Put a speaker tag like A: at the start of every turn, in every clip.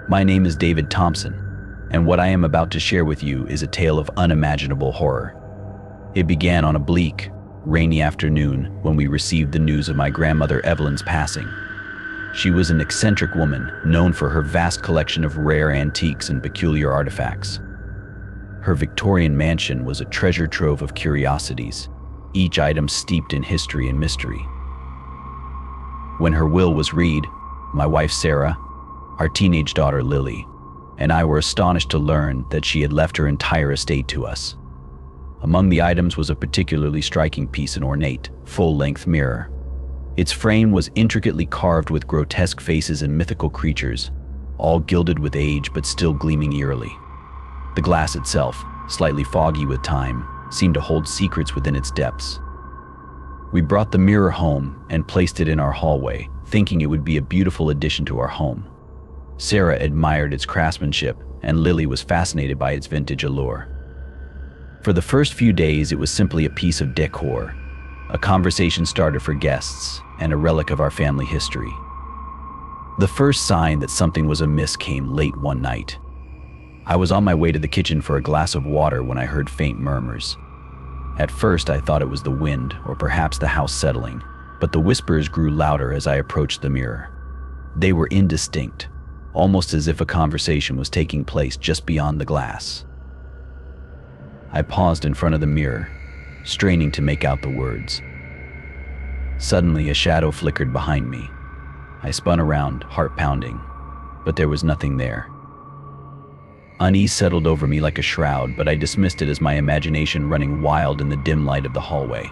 A: My name is David Thompson, and what I am about to share with you is a tale of unimaginable horror. It began on a bleak, rainy afternoon when we received the news of my grandmother Evelyn's passing. She was an eccentric woman known for her vast collection of rare antiques and peculiar artifacts. Her Victorian mansion was a treasure trove of curiosities, each item steeped in history and mystery. When her will was read, my wife Sarah, our teenage daughter Lily, and I were astonished to learn that she had left her entire estate to us. Among the items was a particularly striking piece, an ornate, full-length mirror. Its frame was intricately carved with grotesque faces and mythical creatures, all gilded with age but still gleaming eerily. The glass itself, slightly foggy with time, seemed to hold secrets within its depths. We brought the mirror home and placed it in our hallway, thinking it would be a beautiful addition to our home. Sarah admired its craftsmanship, and Lily was fascinated by its vintage allure. For the first few days, it was simply a piece of decor, a conversation starter for guests, and a relic of our family history. The first sign that something was amiss came late one night. I was on my way to the kitchen for a glass of water when I heard faint murmurs. At first, I thought it was the wind or perhaps the house settling, but the whispers grew louder as I approached the mirror. They were indistinct, almost as if a conversation was taking place just beyond the glass. I paused in front of the mirror, straining to make out the words. Suddenly, a shadow flickered behind me. I spun around, heart pounding, but there was nothing there. Unease settled over me like a shroud, but I dismissed it as my imagination running wild in the dim light of the hallway.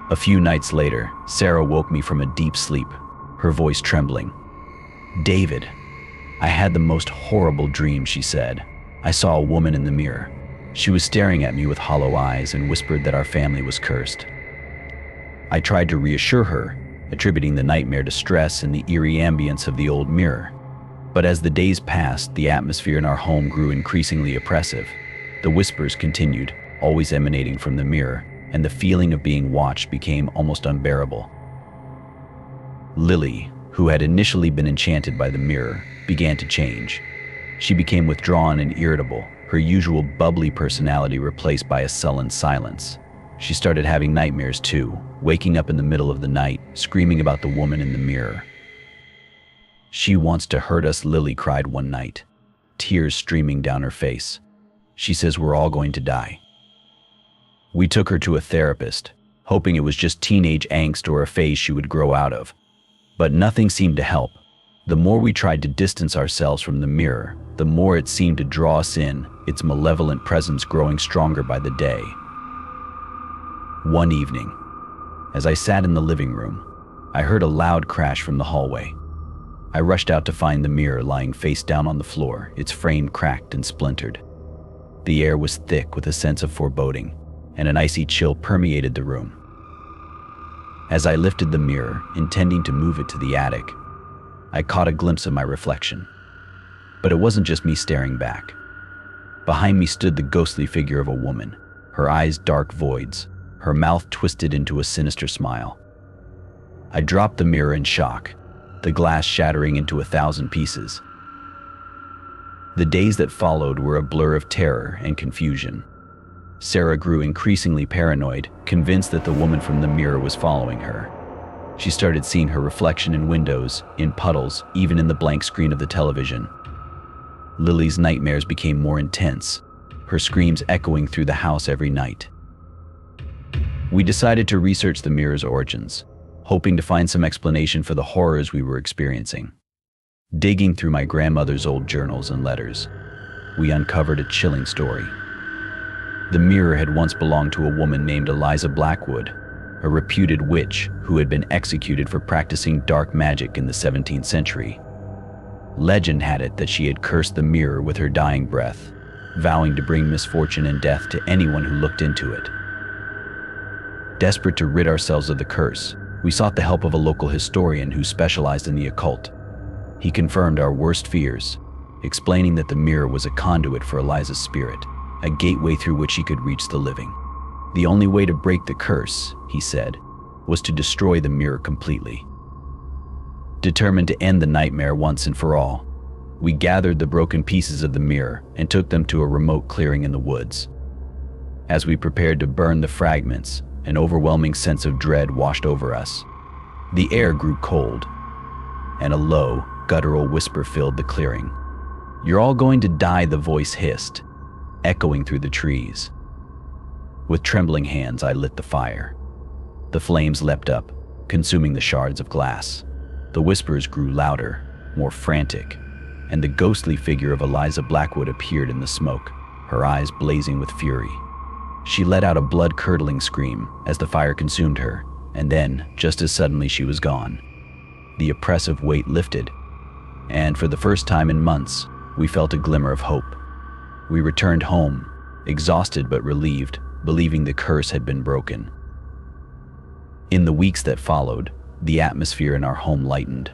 A: A few nights later, Sarah woke me from a deep sleep, her voice trembling. "David, I had the most horrible dream," she said. "I saw a woman in the mirror. She was staring at me with hollow eyes and whispered that our family was cursed." I tried to reassure her, attributing the nightmare to stress and the eerie ambience of the old mirror. But as the days passed, the atmosphere in our home grew increasingly oppressive. The whispers continued, always emanating from the mirror, and the feeling of being watched became almost unbearable. Lily, who had initially been enchanted by the mirror, began to change. She became withdrawn and irritable, her usual bubbly personality replaced by a sullen silence. She started having nightmares too, waking up in the middle of the night, screaming about the woman in the mirror. "She wants to hurt us," Lily cried one night, tears streaming down her face. "She says we're all going to die." We took her to a therapist, hoping it was just teenage angst or a phase she would grow out of. But nothing seemed to help. The more we tried to distance ourselves from the mirror, the more it seemed to draw us in, its malevolent presence growing stronger by the day. One evening, as I sat in the living room, I heard a loud crash from the hallway. I rushed out to find the mirror lying face down on the floor, its frame cracked and splintered. The air was thick with a sense of foreboding, and an icy chill permeated the room. As I lifted the mirror, intending to move it to the attic, I caught a glimpse of my reflection. But it wasn't just me staring back. Behind me stood the ghostly figure of a woman, her eyes dark voids, her mouth twisted into a sinister smile. I dropped the mirror in shock, the glass shattering into 1,000 pieces. The days that followed were a blur of terror and confusion. Sarah grew increasingly paranoid, convinced that the woman from the mirror was following her. She started seeing her reflection in windows, in puddles, even in the blank screen of the television. Lily's nightmares became more intense, her screams echoing through the house every night. We decided to research the mirror's origins, hoping to find some explanation for the horrors we were experiencing. Digging through my grandmother's old journals and letters, we uncovered a chilling story. The mirror had once belonged to a woman named Eliza Blackwood, a reputed witch who had been executed for practicing dark magic in the 17th century. Legend had it that she had cursed the mirror with her dying breath, vowing to bring misfortune and death to anyone who looked into it. Desperate to rid ourselves of the curse, we sought the help of a local historian who specialized in the occult. He confirmed our worst fears, explaining that the mirror was a conduit for Eliza's spirit, a gateway through which she could reach the living. The only way to break the curse, he said, was to destroy the mirror completely. Determined to end the nightmare once and for all, We gathered the broken pieces of the mirror and took them to a remote clearing in the woods. As we prepared to burn the fragments, an overwhelming sense of dread washed over us. The air grew cold, and a low, guttural whisper filled the clearing. "You're all going to die," the voice hissed, echoing through the trees. With trembling hands, I lit the fire. The flames leapt up, consuming the shards of glass. The whispers grew louder, more frantic, and the ghostly figure of Eliza Blackwood appeared in the smoke, her eyes blazing with fury. She let out a blood-curdling scream as the fire consumed her, and then, just as suddenly, she was gone. The oppressive weight lifted, and for the first time in months, we felt a glimmer of hope. We returned home, exhausted but relieved, believing the curse had been broken. In the weeks that followed, the atmosphere in our home lightened.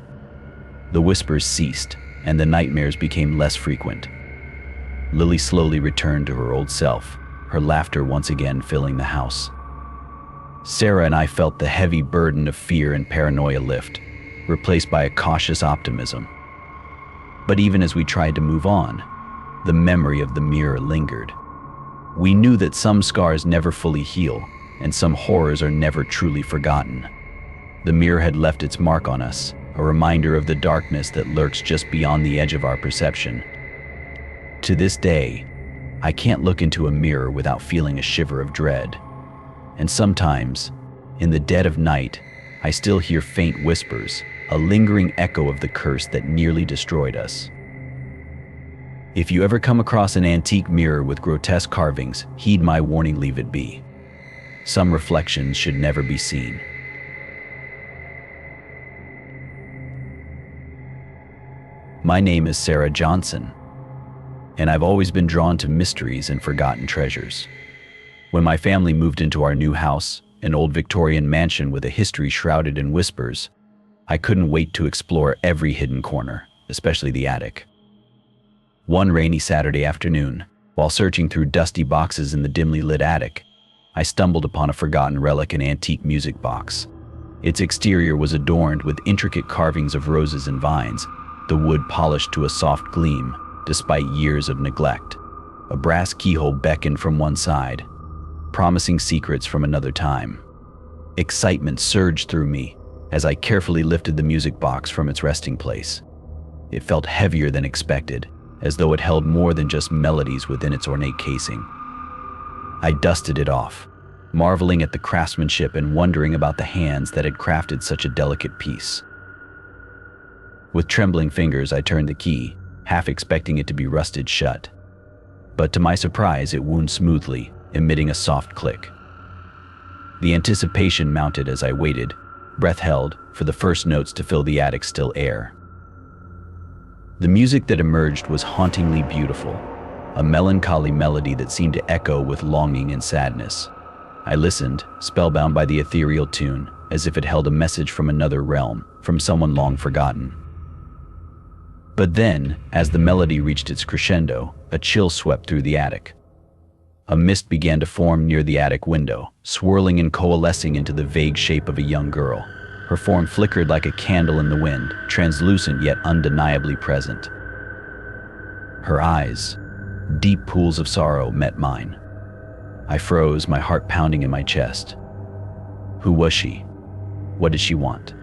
A: The whispers ceased, and the nightmares became less frequent. Lily slowly returned to her old self, her laughter once again filling the house. Sarah and I felt the heavy burden of fear and paranoia lift, replaced by a cautious optimism. But even as we tried to move on, the memory of the mirror lingered. We knew that some scars never fully heal, and some horrors are never truly forgotten. The mirror had left its mark on us, a reminder of the darkness that lurks just beyond the edge of our perception. To this day, I can't look into a mirror without feeling a shiver of dread. And sometimes, in the dead of night, I still hear faint whispers, a lingering echo of the curse that nearly destroyed us. If you ever come across an antique mirror with grotesque carvings, heed my warning, leave it be. Some reflections should never be seen. My name is Sarah Johnson, and I've always been drawn to mysteries and forgotten treasures. When my family moved into our new house, an old Victorian mansion with a history shrouded in whispers, I couldn't wait to explore every hidden corner, especially the attic. One rainy Saturday afternoon, while searching through dusty boxes in the dimly lit attic, I stumbled upon a forgotten relic, an antique music box. Its exterior was adorned with intricate carvings of roses and vines, the wood polished to a soft gleam, despite years of neglect. A brass keyhole beckoned from one side, promising secrets from another time. Excitement surged through me as I carefully lifted the music box from its resting place. It felt heavier than expected, as though it held more than just melodies within its ornate casing. I dusted it off, marveling at the craftsmanship and wondering about the hands that had crafted such a delicate piece. With trembling fingers, I turned the key, half expecting it to be rusted shut. But to my surprise, it wound smoothly, emitting a soft click. The anticipation mounted as I waited, breath held, for the first notes to fill the attic's still air. The music that emerged was hauntingly beautiful, a melancholy melody that seemed to echo with longing and sadness. I listened, spellbound by the ethereal tune, as if it held a message from another realm, from someone long forgotten. But then, as the melody reached its crescendo, a chill swept through the attic. A mist began to form near the attic window, swirling and coalescing into the vague shape of a young girl. Her form flickered like a candle in the wind, translucent yet undeniably present. Her eyes, deep pools of sorrow, met mine. I froze, my heart pounding in my chest. Who was she? What did she want?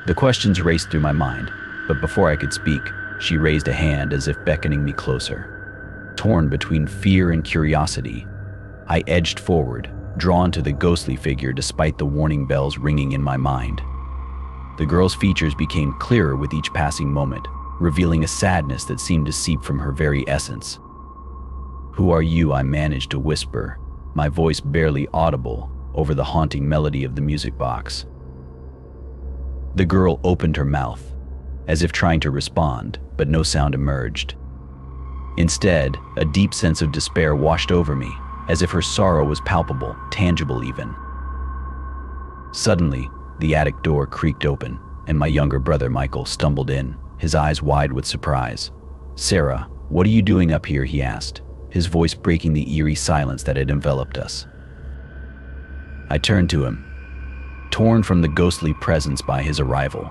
A: The questions raced through my mind, but before I could speak, she raised a hand as if beckoning me closer. Torn between fear and curiosity, I edged forward, drawn to the ghostly figure despite the warning bells ringing in my mind. The girl's features became clearer with each passing moment, revealing a sadness that seemed to seep from her very essence. "Who are you?" I managed to whisper, my voice barely audible over the haunting melody of the music box. The girl opened her mouth, as if trying to respond, but no sound emerged. Instead, a deep sense of despair washed over me, as if her sorrow was palpable, tangible even. Suddenly, the attic door creaked open, and my younger brother Michael stumbled in, his eyes wide with surprise. "Sarah, what are you doing up here?" he asked, his voice breaking the eerie silence that had enveloped us. I turned to him, torn from the ghostly presence by his arrival.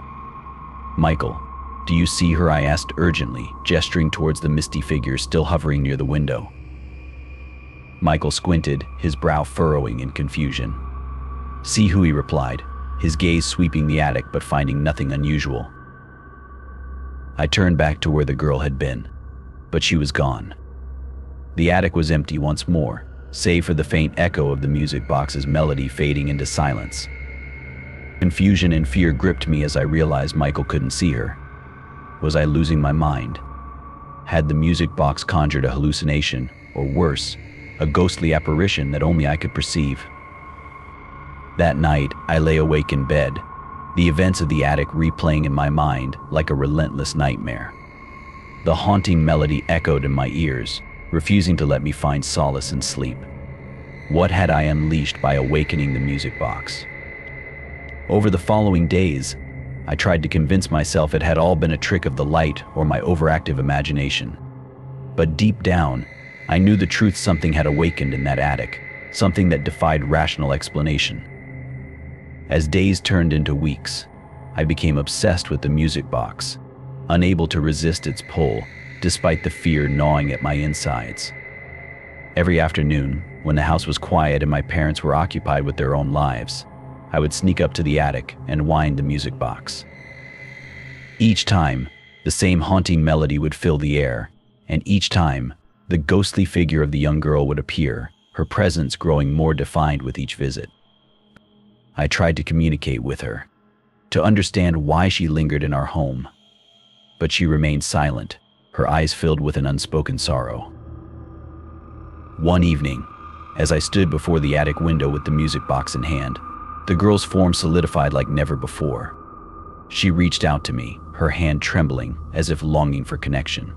A: "Michael, "Do you see her?" I asked urgently, gesturing towards the misty figure still hovering near the window. Michael squinted, his brow furrowing in confusion. "See who?" he replied, his gaze sweeping the attic but finding nothing unusual. I turned back to where the girl had been, but she was gone. The attic was empty once more, save for the faint echo of the music box's melody fading into silence. Confusion and fear gripped me as I realized Michael couldn't see her. Was I losing my mind? Had the music box conjured a hallucination, or worse, a ghostly apparition that only I could perceive? That night, I lay awake in bed, the events of the attic replaying in my mind like a relentless nightmare. The haunting melody echoed in my ears, refusing to let me find solace in sleep. What had I unleashed by awakening the music box? Over the following days, I tried to convince myself it had all been a trick of the light or my overactive imagination. But deep down, I knew the truth. Something had awakened in that attic, something that defied rational explanation. As days turned into weeks, I became obsessed with the music box, unable to resist its pull, despite the fear gnawing at my insides. Every afternoon, when the house was quiet and my parents were occupied with their own lives, I would sneak up to the attic and wind the music box. Each time, the same haunting melody would fill the air, and each time, the ghostly figure of the young girl would appear, her presence growing more defined with each visit. I tried to communicate with her, to understand why she lingered in our home, but she remained silent, her eyes filled with an unspoken sorrow. One evening, as I stood before the attic window with the music box in hand, the girl's form solidified like never before. She reached out to me, her hand trembling as if longing for connection.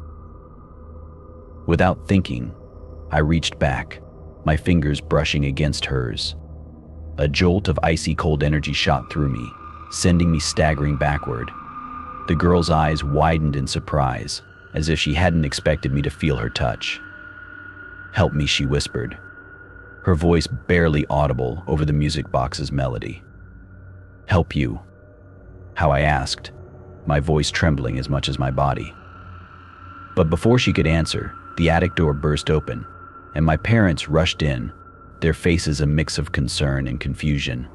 A: Without thinking, I reached back, my fingers brushing against hers. A jolt of icy cold energy shot through me, sending me staggering backward. The girl's eyes widened in surprise, as if she hadn't expected me to feel her touch. "Help me," she whispered, her voice barely audible over the music box's melody. "Help you?" How, I asked, my voice trembling as much as my body. But before she could answer, the attic door burst open, and my parents rushed in, their faces a mix of concern and confusion.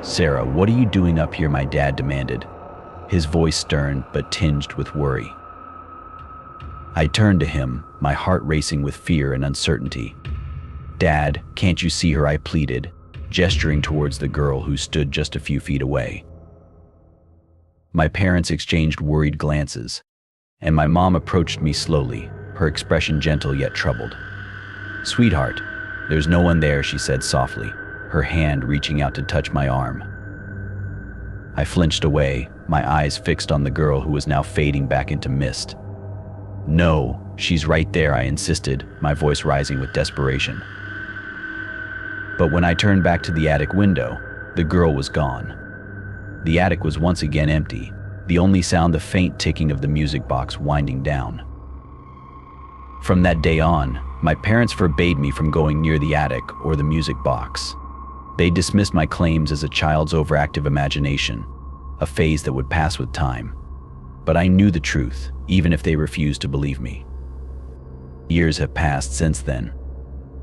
A: "Sarah, what are you doing up here?" my dad demanded, his voice stern but tinged with worry. I turned to him, my heart racing with fear and uncertainty. "Dad, can't you see her?" I pleaded, gesturing towards the girl who stood just a few feet away. My parents exchanged worried glances, and my mom approached me slowly, her expression gentle yet troubled. "Sweetheart, there's no one there," she said softly, her hand reaching out to touch my arm. I flinched away, my eyes fixed on the girl who was now fading back into mist. "No, she's right there," I insisted, my voice rising with desperation. But when I turned back to the attic window, the girl was gone. The attic was once again empty, the only sound the faint ticking of the music box winding down. From that day on, my parents forbade me from going near the attic or the music box. They dismissed my claims as a child's overactive imagination, a phase that would pass with time. But I knew the truth, even if they refused to believe me. Years have passed since then,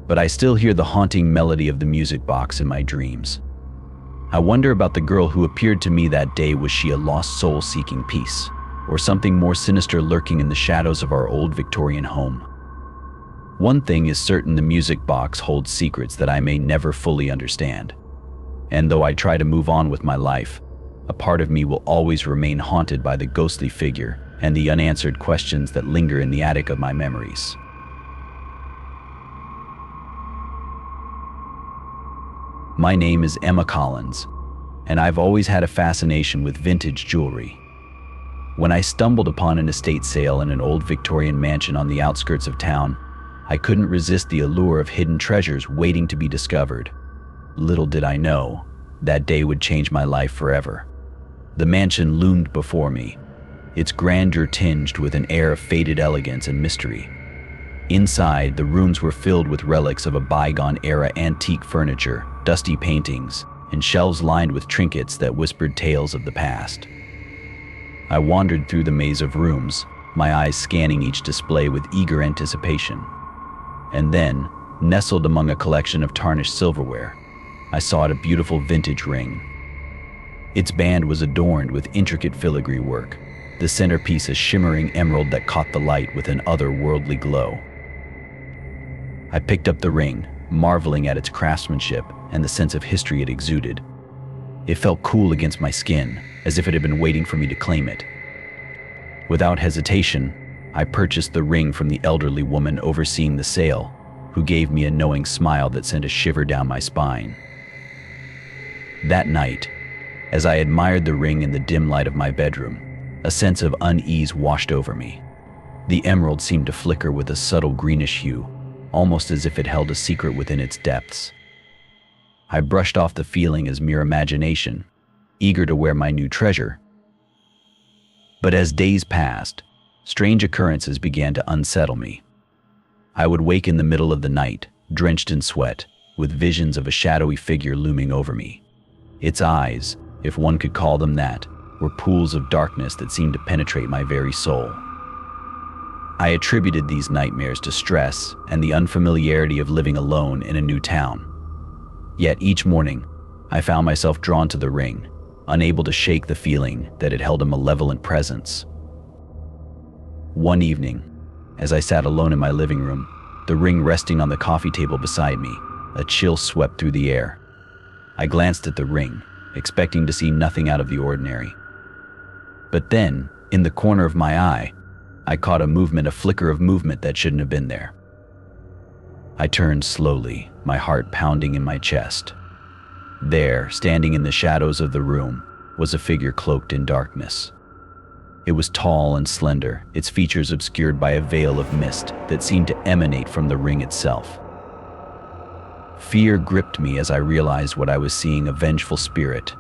A: but I still hear the haunting melody of the music box in my dreams. I wonder about the girl who appeared to me that day. Was she a lost soul seeking peace, or something more sinister lurking in the shadows of our old Victorian home? One thing is certain: the music box holds secrets that I may never fully understand. And though I try to move on with my life, a part of me will always remain haunted by the ghostly figure and the unanswered questions that linger in the attic of my memories. My name is Emma Collins, and I've always had a fascination with vintage jewelry. When I stumbled upon an estate sale in an old Victorian mansion on the outskirts of town, I couldn't resist the allure of hidden treasures waiting to be discovered. Little did I know, that day would change my life forever. The mansion loomed before me, its grandeur tinged with an air of faded elegance and mystery. Inside, the rooms were filled with relics of a bygone-era antique furniture, dusty paintings, and shelves lined with trinkets that whispered tales of the past. I wandered through the maze of rooms, my eyes scanning each display with eager anticipation. And then, nestled among a collection of tarnished silverware, I saw a beautiful vintage ring. Its band was adorned with intricate filigree work, the centerpiece a shimmering emerald that caught the light with an otherworldly glow. I picked up the ring, marveling at its craftsmanship and the sense of history it exuded. It felt cool against my skin, as if it had been waiting for me to claim it. Without hesitation, I purchased the ring from the elderly woman overseeing the sale, who gave me a knowing smile that sent a shiver down my spine. That night, as I admired the ring in the dim light of my bedroom, a sense of unease washed over me. The emerald seemed to flicker with a subtle greenish hue, almost as if it held a secret within its depths. I brushed off the feeling as mere imagination, eager to wear my new treasure. But as days passed, strange occurrences began to unsettle me. I would wake in the middle of the night, drenched in sweat, with visions of a shadowy figure looming over me. Its eyes, if one could call them that, were pools of darkness that seemed to penetrate my very soul. I attributed these nightmares to stress and the unfamiliarity of living alone in a new town. Yet each morning, I found myself drawn to the ring, unable to shake the feeling that it held a malevolent presence. One evening, as I sat alone in my living room, the ring resting on the coffee table beside me, a chill swept through the air. I glanced at the ring, expecting to see nothing out of the ordinary. But then, in the corner of my eye, I caught a flicker of movement that shouldn't have been there. I turned slowly, my heart pounding in my chest. There, standing in the shadows of the room, was a figure cloaked in darkness. It was tall and slender, its features obscured by a veil of mist that seemed to emanate from the ring itself. Fear gripped me as I realized what I was seeing: a vengeful spirit,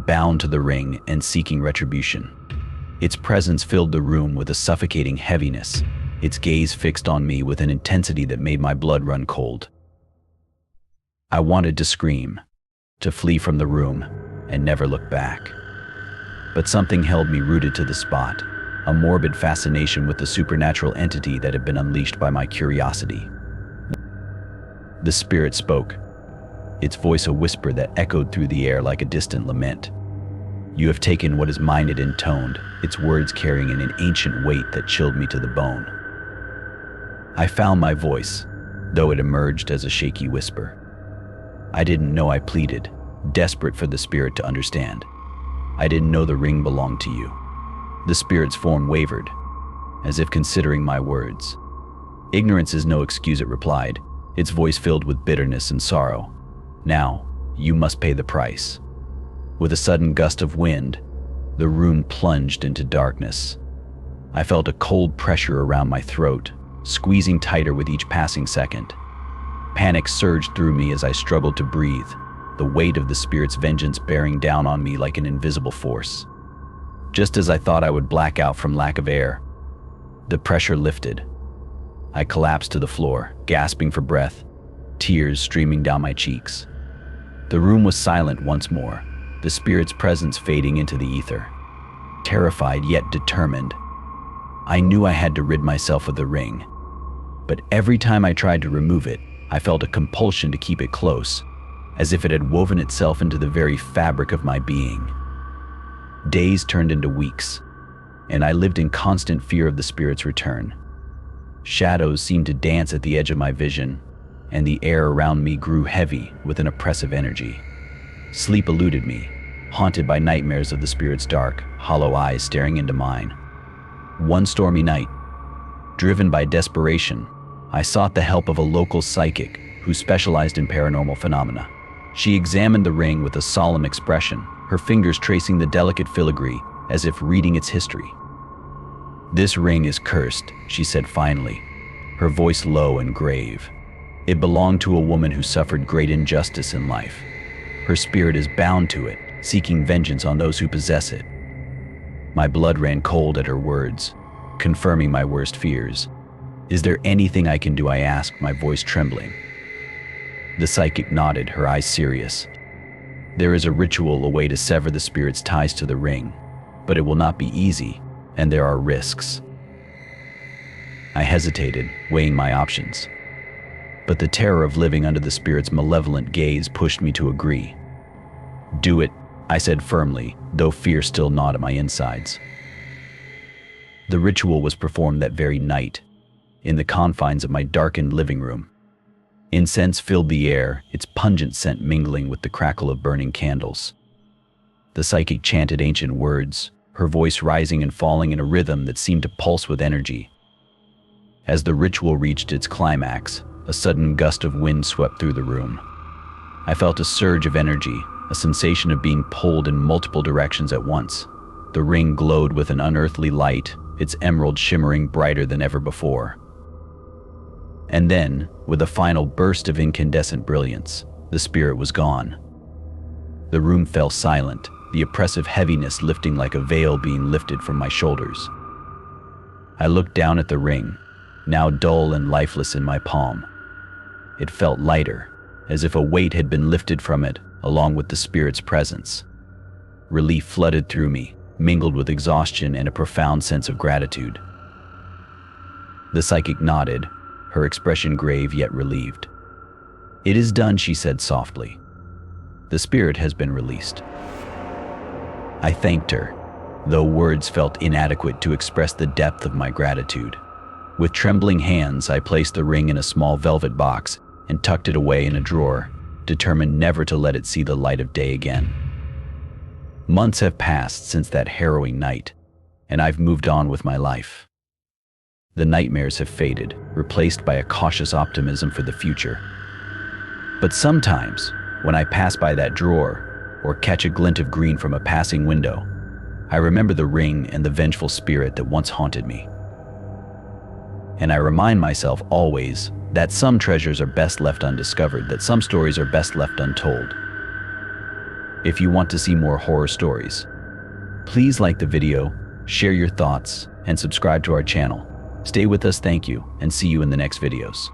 A: bound to the ring and seeking retribution. Its presence filled the room with a suffocating heaviness, its gaze fixed on me with an intensity that made my blood run cold. I wanted to scream, to flee from the room, and never look back. But something held me rooted to the spot, a morbid fascination with the supernatural entity that had been unleashed by my curiosity. The spirit spoke, its voice a whisper that echoed through the air like a distant lament. You have taken what is mine, it intoned, its words carrying an ancient weight that chilled me to the bone. I found my voice, though it emerged as a shaky whisper. I didn't know I pleaded, desperate for the spirit to understand. I didn't know the ring belonged to you. The spirit's form wavered, as if considering my words. Ignorance is no excuse, it replied, its voice filled with bitterness and sorrow. Now, you must pay the price. With a sudden gust of wind, the room plunged into darkness. I felt a cold pressure around my throat, squeezing tighter with each passing second. Panic surged through me as I struggled to breathe, the weight of the spirit's vengeance bearing down on me like an invisible force. Just as I thought I would black out from lack of air, the pressure lifted. I collapsed to the floor, gasping for breath, tears streaming down my cheeks. The room was silent once more, the spirit's presence fading into the ether. Terrified yet determined, I knew I had to rid myself of the ring. But every time I tried to remove it, I felt a compulsion to keep it close, as if it had woven itself into the very fabric of my being. Days turned into weeks, and I lived in constant fear of the spirit's return. Shadows seemed to dance at the edge of my vision, and the air around me grew heavy with an oppressive energy. Sleep eluded me, haunted by nightmares of the spirit's dark, hollow eyes staring into mine. One stormy night, driven by desperation, I sought the help of a local psychic who specialized in paranormal phenomena. She examined the ring with a solemn expression, her fingers tracing the delicate filigree as if reading its history. This ring is cursed, she said finally, her voice low and grave. It belonged to a woman who suffered great injustice in life. Her spirit is bound to it, seeking vengeance on those who possess it. My blood ran cold at her words, confirming my worst fears. Is there anything I can do? I asked, my voice trembling. The psychic nodded, her eyes serious. There is a ritual, a way to sever the spirit's ties to the ring. but it will not be easy, and there are risks. I hesitated, weighing my options. But the terror of living under the spirit's malevolent gaze pushed me to agree. "Do it," I said firmly, though fear still gnawed at my insides. The ritual was performed that very night, in the confines of my darkened living room. Incense filled the air, its pungent scent mingling with the crackle of burning candles. The psychic chanted ancient words, her voice rising and falling in a rhythm that seemed to pulse with energy. As the ritual reached its climax, a sudden gust of wind swept through the room. I felt a surge of energy, a sensation of being pulled in multiple directions at once. The ring glowed with an unearthly light, its emerald shimmering brighter than ever before. And then, with a final burst of incandescent brilliance, the spirit was gone. The room fell silent, the oppressive heaviness lifting like a veil being lifted from my shoulders. I looked down at the ring, now dull and lifeless in my palm. It felt lighter, as if a weight had been lifted from it, along with the spirit's presence. Relief flooded through me, mingled with exhaustion and a profound sense of gratitude. The psychic nodded, her expression grave yet relieved. "It is done," she said softly. "The spirit has been released." I thanked her, though words felt inadequate to express the depth of my gratitude. With trembling hands, I placed the ring in a small velvet box and tucked it away in a drawer, determined never to let it see the light of day again. Months have passed since that harrowing night, and I've moved on with my life. The nightmares have faded, replaced by a cautious optimism for the future. But sometimes, when I pass by that drawer, or catch a glint of green from a passing window, I remember the ring and the vengeful spirit that once haunted me. And I remind myself always that some treasures are best left undiscovered, that some stories are best left untold. If you want to see more horror stories, please like the video, share your thoughts, and subscribe to our channel. Stay with us, thank you, and see you in the next videos.